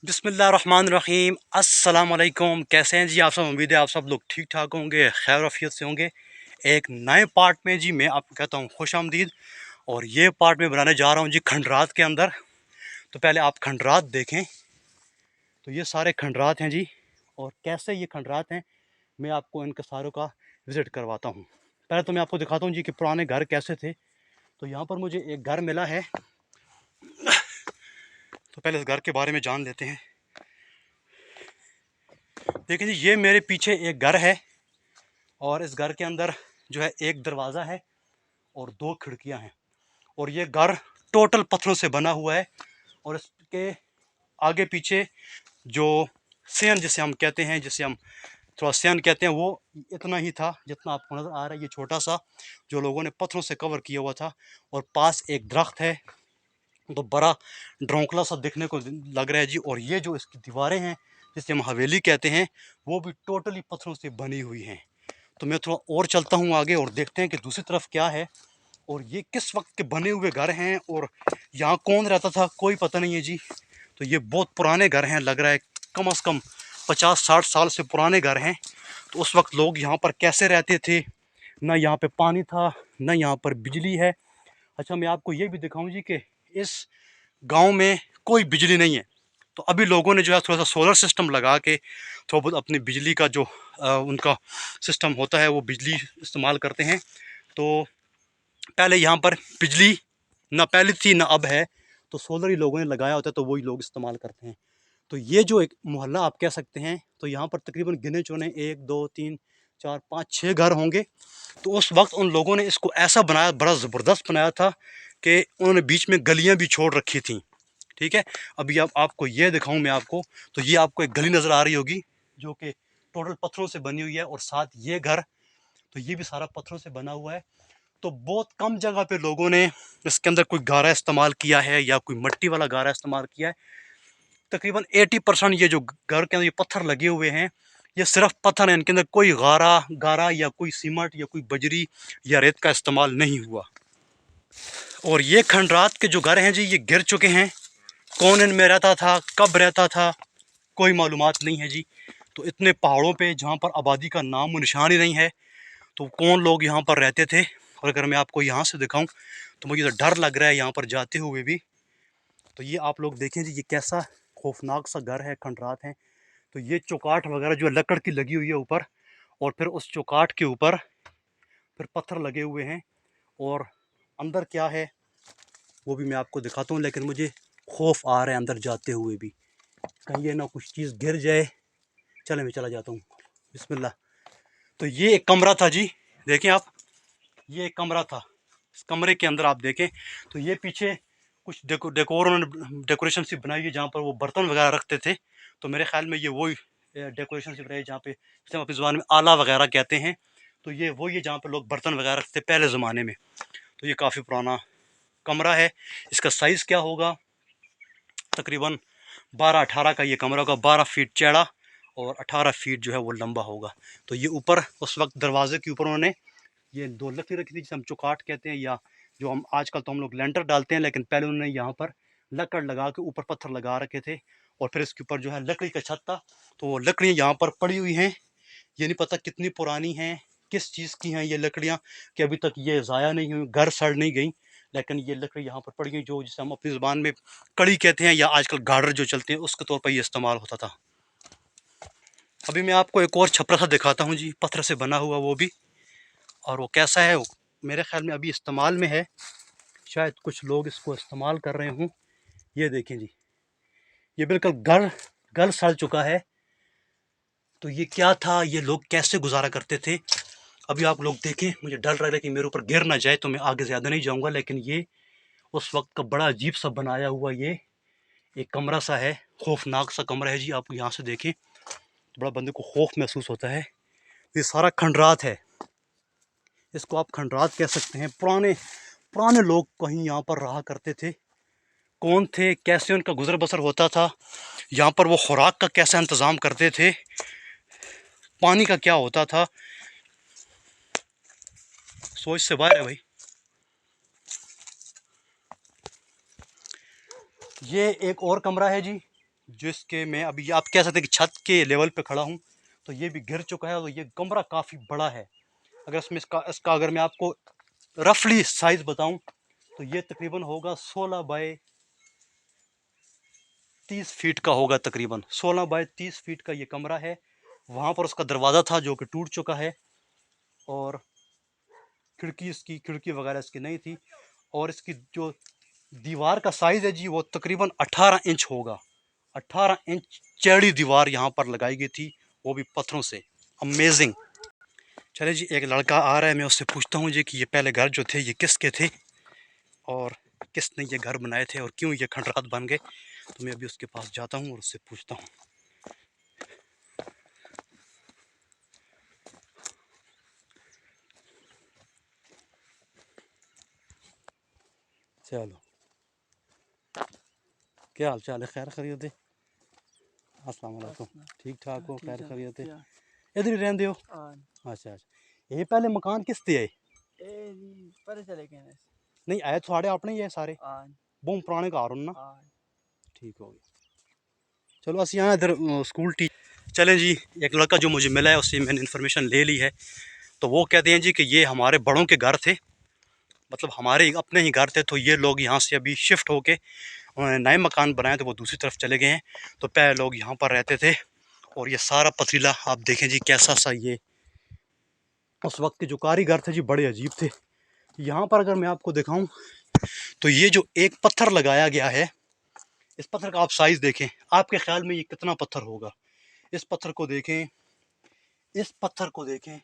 बिस्मिल्लाहिर्रहमानिर्रहीम अस्सलाम वालेकुम। कैसे हैं जी आप सब? उम्मीद है आप सब लोग ठीक ठाक होंगे, खैर आफियत से होंगे। एक नए पार्ट में जी मैं आपको कहता हूँ खुश आमदीद। और ये पार्ट में बनाने जा रहा हूँ जी खंडरात के अंदर। तो पहले आप खंडरात देखें। तो ये सारे खंडरात हैं जी, और कैसे ये खंडरात हैं मैं आपको इनके सारों का विज़िट करवाता हूँ। पहले तो मैं आपको दिखाता हूँ जी कि पुराने घर कैसे थे। तो यहाँ पर मुझे एक घर मिला है, तो पहले इस घर के बारे में जान लेते हैं। देखिए जी, ये मेरे पीछे एक घर है, और इस घर के अंदर जो है एक दरवाज़ा है और दो खिड़कियां हैं। और ये घर टोटल पत्थरों से बना हुआ है। और इसके आगे पीछे जो सेन जिसे हम कहते हैं, जिसे हम थोड़ा सेन कहते हैं, वो इतना ही था जितना आपको नज़र आ रहा है। ये छोटा सा जो लोगों ने पत्थरों से कवर किया हुआ था। और पास एक दरख्त है, तो बड़ा ड्रोंकला सा दिखने को लग रहा है जी। और ये जो इसकी दीवारें हैं जिसे हम हवेली कहते हैं, वो भी टोटली पत्थरों से बनी हुई हैं। तो मैं थोड़ा और चलता हूँ आगे और देखते हैं कि दूसरी तरफ क्या है, और ये किस वक्त के बने हुए घर हैं, और यहाँ कौन रहता था कोई पता नहीं है जी। तो ये बहुत पुराने घर हैं, लग रहा है कम से कम 50-60 साल से पुराने घर हैं। तो उस वक्त लोग यहाँ पर कैसे रहते थे? ना यहाँ पे पानी था, ना यहाँ पर बिजली है। अच्छा, मैं आपको ये भी दिखाऊं जी कि इस गांव में कोई बिजली नहीं है। तो अभी लोगों ने जो है थोड़ा सा सोलर सिस्टम लगा के थोड़ा बहुत अपनी बिजली का जो उनका सिस्टम होता है वो बिजली इस्तेमाल करते हैं। तो पहले यहाँ पर बिजली ना पहले थी ना अब है, तो सोलर ही लोगों ने लगाया होता है, तो वही लोग इस्तेमाल करते हैं। तो ये जो एक मोहल्ला आप कह सकते हैं, तो यहाँ पर तकरीबन गिने चुने 1 2 3 4 5 6 घर होंगे। तो उस वक्त उन लोगों ने इसको ऐसा बनाया, बड़ा ज़बरदस्त बनाया था कि उन्होंने बीच में गलियाँ भी छोड़ रखी थी। ठीक है, अभी अब आपको ये दिखाऊं मैं आपको। तो ये आपको एक गली नज़र आ रही होगी जो कि टोटल पत्थरों से बनी हुई है, और साथ ये घर, तो ये भी सारा पत्थरों से बना हुआ है। तो बहुत कम जगह पे लोगों ने इसके अंदर कोई गारा इस्तेमाल किया है या कोई मिट्टी वाला गारा इस्तेमाल किया है। तकरीबन 80% ये जो घर के अंदर ये पत्थर लगे हुए हैं, ये सिर्फ पत्थर हैं। इनके अंदर कोई गारा गारा या कोई सीमेंट या कोई बजरी या रेत का इस्तेमाल नहीं हुआ। और ये खंडरात के जो घर हैं जी, ये गिर चुके हैं। कौन इनमें रहता था, कब रहता था, कोई मालूमात नहीं है जी। तो इतने पहाड़ों पे जहाँ पर आबादी का नाम और निशान ही नहीं है, तो कौन लोग यहाँ पर रहते थे? और अगर मैं आपको यहाँ से दिखाऊं तो मुझे तो डर लग रहा है यहाँ पर जाते हुए भी। तो ये आप लोग देखें जी, ये कैसा खौफनाक सा घर है, खंडरात हैं। तो ये चौकाट वगैरह जो लकड़ की लगी हुई है ऊपर, और फिर उस चौकाट के ऊपर फिर पत्थर लगे हुए हैं। और अंदर क्या है वो भी मैं आपको दिखाता हूँ, लेकिन मुझे खौफ आ रहा है अंदर जाते हुए भी, कहीं ये ना कुछ चीज़ गिर जाए। चले मैं चला जाता हूँ, बिस्मिल्लाह। तो ये एक कमरा था जी, देखें आप, ये एक कमरा था। इस कमरे के अंदर आप देखें तो ये पीछे कुछ डेकोर उन्होंने डेकोरेशन सी बनाई है जहाँ पर वो बर्तन वगैरह रखते थे। तो मेरे ख्याल में ये वही डेकोरेशन सी बनाई है जहाँ पे जिसे हम अपनी ज़ुबान में आला वगैरह कहते हैं। तो ये वही है जहाँ पर लोग बर्तन वगैरह रखते पहले ज़माने में। तो ये काफ़ी पुराना कमरा है। इसका साइज़ क्या होगा? तकरीबन 12-18 का ये कमरा होगा, 12 फीट चौड़ा और 18 फीट जो है वो लंबा होगा। तो ये ऊपर उस वक्त दरवाजे के ऊपर उन्होंने ये दो लकड़ी रखी थी जिसे हम चौकाट कहते हैं, या जो हम आजकल तो हम लोग लेंटर डालते हैं, लेकिन पहले उन्होंने यहाँ पर लकड़ लगा के ऊपर पत्थर लगा रखे थे। और फिर इसके ऊपर जो है लकड़ी का छत था। तो लकड़ियाँ यहाँ पर पड़ी हुई हैं, ये नहीं पता कितनी पुरानी हैं, किस चीज़ की हैं ये लकड़ियाँ, कि अभी तक ये ज़ाया नहीं हुई, घर सड़ नहीं गई। लेकिन ये लकड़ी यहाँ पर पड़ी गई, जो जिसे हम अपनी ज़ुबान में कड़ी कहते हैं, या आजकल गार्डर जो चलते हैं उसके तौर पर ये इस्तेमाल होता था। अभी मैं आपको एक और छपरा सा दिखाता हूँ जी, पत्थर से बना हुआ वो भी। और वो कैसा है, मेरे ख्याल में अभी इस्तेमाल में है, शायद कुछ लोग इसको इस्तेमाल कर रहे हों। ये देखें जी, ये बिल्कुल गल गल सड़ चुका है। तो ये क्या था, ये लोग कैसे गुजारा करते थे? अभी आप लोग देखें, मुझे डर लग रहा है कि मेरे ऊपर गिर ना जाए, तो मैं आगे ज़्यादा नहीं जाऊंगा। लेकिन ये उस वक्त का बड़ा अजीब सा बनाया हुआ ये एक कमरा सा है, खौफनाक सा कमरा है जी। आप यहाँ से देखें तो बड़ा बंदे को खौफ महसूस होता है। ये सारा खंडरात है, इसको आप खंडरात कह सकते हैं। पुराने पुराने लोग कहीं यहाँ पर रहा करते थे। कौन थे, कैसे उनका गुजर बसर होता था, यहाँ पर वो खुराक का कैसा इंतज़ाम करते थे, पानी का क्या होता था, सोच से बाहर है भाई। ये एक और कमरा है जी, जिसके मैं अभी आप कह सकते हैं कि छत के लेवल पे खड़ा हूँ। तो ये भी गिर चुका है और ये कमरा काफ़ी बड़ा है। अगर इसमें इसका अगर मैं आपको रफली साइज़ बताऊँ तो ये तकरीबन होगा 16 बाय 30 फीट का होगा। तकरीबन 16 बाय 30 फीट का ये कमरा है। वहाँ पर उसका दरवाज़ा था जो कि टूट चुका है, और खिड़की वगैरह इसकी नहीं थी। और इसकी जो दीवार का साइज़ है जी वो तकरीबन 18 इंच होगा। 18 इंच चौड़ी दीवार यहाँ पर लगाई गई थी, वो भी पत्थरों से। अमेजिंग। चले जी, एक लड़का आ रहा है, मैं उससे पूछता हूँ जी कि ये पहले घर जो थे ये किसके थे और किसने ये घर बनाए थे और क्यों ये खंडरात बन गए। तो मैं अभी उसके पास जाता हूँ और उससे पूछता हूँ। चलो, क्या हाल चाल है? खैर खैरियत है? अस्सलाम वालेकुम। ठीक ठाक हो? खैर खैरियत है? इधर ही रहंदे हो? अच्छा अच्छा। ये पहले मकान किस ते है? नहीं आए थोड़े अपने ही है सारे? बहुत पुराने घर हो ना? ठीक हो गया। चलो अस यहाँ इधर स्कूल टी चलें जी। एक लड़का जो मुझे मिला है उससे मैंने इन्फॉर्मेशन ले ली है। तो वो कहते हैं जी कि ये हमारे बड़ों के घर थे, मतलब हमारे अपने ही घर थे। तो ये लोग यहाँ से अभी शिफ्ट होके उन्होंने नए मकान बनाए, तो वो दूसरी तरफ चले गए हैं। तो पहले लोग यहाँ पर रहते थे। और ये सारा पथरीला आप देखें जी कैसा सा ये उस वक्त के जो कारीगर थे जी बड़े अजीब थे। यहाँ पर अगर मैं आपको दिखाऊं तो ये जो एक पत्थर लगाया गया है, इस पत्थर का आप साइज देखें, आपके ख्याल में ये कितना पत्थर होगा? इस पत्थर को देखें, इस पत्थर को देखें,